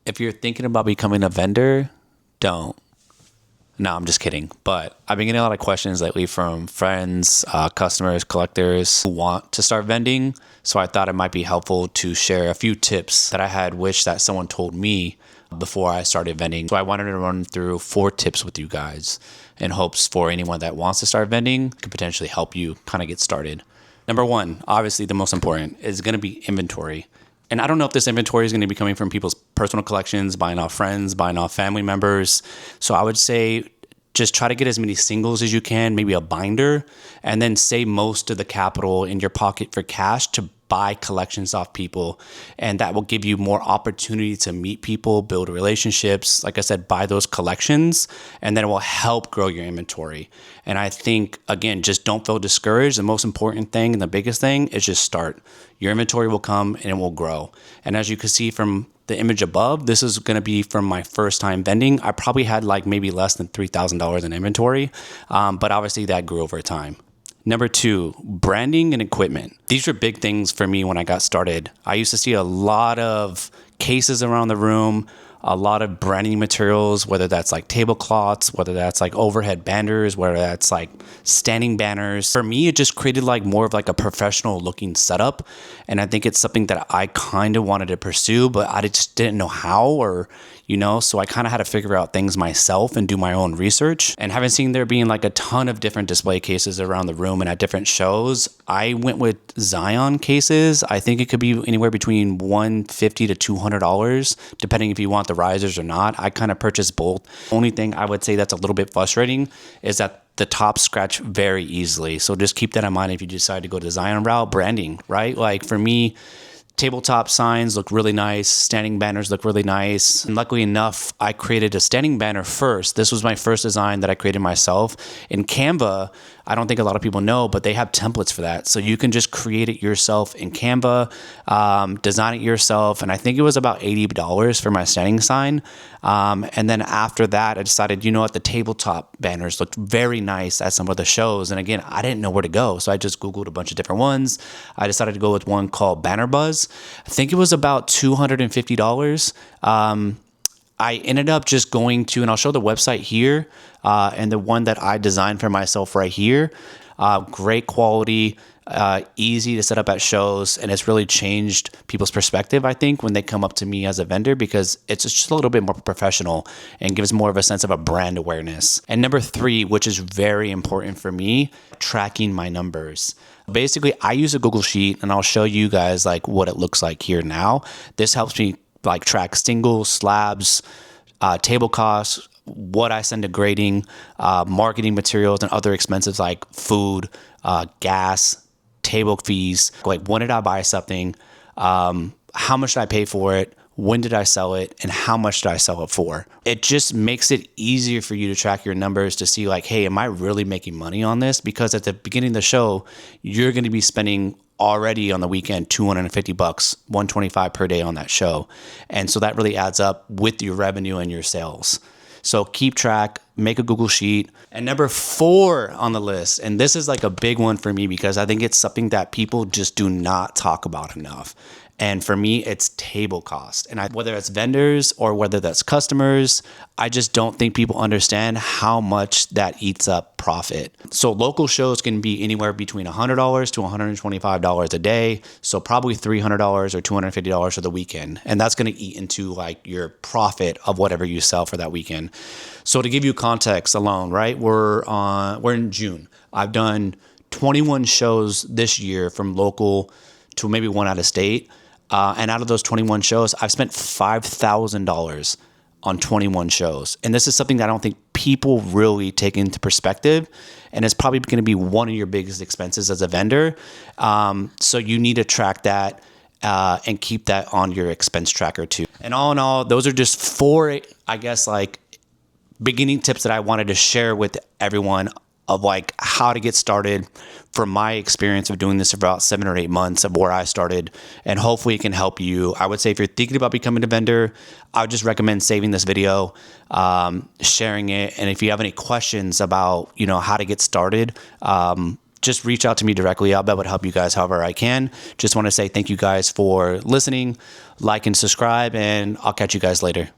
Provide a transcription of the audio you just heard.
if you're thinking about becoming a vendor, don't. No, I'm just kidding. But I've been getting a lot of questions lately from friends, customers, collectors who want to start vending. So I thought it might be helpful to share a few tips that I had wished that someone told me before I started vending. So I wanted to run through 4 tips with you guys in hopes for anyone that wants to start vending could potentially help you kind of get started. Number 1, obviously the most important, is going to be inventory. And I don't know if this inventory is going to be coming from people's personal collections, buying off friends, buying off family members. So I would say just try to get as many singles as you can, maybe a binder, and then save most of the capital in your pocket for cash to buy collections off people. And that will give you more opportunity to meet people, build relationships, like I said, buy those collections, and then it will help grow your inventory. And I think, again, just don't feel discouraged. The most important thing and the biggest thing is just start. Your inventory will come and it will grow. And as you can see from the image above, this is going to be from my first time vending. I probably had like maybe less than $3,000 in inventory, but obviously that grew over time. Number 2, branding and equipment. These were big things for me when I got started. I used to see a lot of cases around the room, a lot of branding materials, whether that's like tablecloths, whether that's like overhead banners, whether that's like standing banners. For me, it just created like more of like a professional looking setup. And I think it's something that I kind of wanted to pursue, but I just didn't know how, or so I kind of had to figure out things myself and do my own research. And having seen there being like a ton of different display cases around the room and at different shows, I went with Zion cases. I think it could be anywhere between $150 to $200, depending if you want the risers or not. I kind of purchased both. Only thing I would say that's a little bit frustrating is that the top scratch very easily. So just keep that in mind if you decide to go the Zion route. Branding, right? Like for me, tabletop signs look really nice. Standing banners look really nice. And luckily enough, I created a standing banner first. This was my first design that I created myself. In Canva, I don't think a lot of people know, but they have templates for that. So you can just create it yourself in Canva, design it yourself. And I think it was about $80 for my standing sign. And then after that, I decided, the tabletop banners looked very nice at some of the shows. And again, I didn't know where to go. So I just Googled a bunch of different ones. I decided to go with one called Banner Buzz. I think it was about $250. I ended up just going to, and I'll show the website here, and the one that I designed for myself right here. Great quality, easy to set up at shows, and it's really changed people's perspective, I think, when they come up to me as a vendor, because it's just a little bit more professional and gives more of a sense of a brand awareness. And number 3, which is very important for me, tracking my numbers. Basically, I use a Google Sheet, and I'll show you guys like what it looks like here now. This helps me like track singles, slabs, table costs, what I send to grading, marketing materials, and other expenses like food, gas, table fees. Like, when did I buy something? How much did I pay for it? When did I sell it? And how much did I sell it for? It just makes it easier for you to track your numbers to see like, hey, am I really making money on this? Because at the beginning of the show, you're going to be spending already on the weekend $250, $125 per day on that show. And so that really adds up with your revenue and your sales. So keep track, make a Google Sheet. And number 4 on the list, and this is like a big one for me because I think it's something that people just do not talk about enough. And for me, it's table cost. And whether it's vendors or whether that's customers, I just don't think people understand how much that eats up profit. So local shows can be anywhere between $100 to $125 a day. So probably $300 or $250 for the weekend. And that's going to eat into like your profit of whatever you sell for that weekend. So to give you context alone, right? We're in June. I've done 21 shows this year, from local to maybe one out of state. And out of those 21 shows, I've spent $5,000 on 21 shows. And this is something that I don't think people really take into perspective. And it's probably going to be one of your biggest expenses as a vendor. So you need to track that and keep that on your expense tracker too. And all in all, those are just 4, I guess, like beginning tips that I wanted to share with everyone of like how to get started from my experience of doing this for about 7 or 8 months of where I started, and hopefully it can help you. I would say if you're thinking about becoming a vendor, I would just recommend saving this video, sharing it. And if you have any questions about, how to get started, just reach out to me directly. I'll be able to help you guys however I can. Just want to say thank you guys for listening, like and subscribe, and I'll catch you guys later.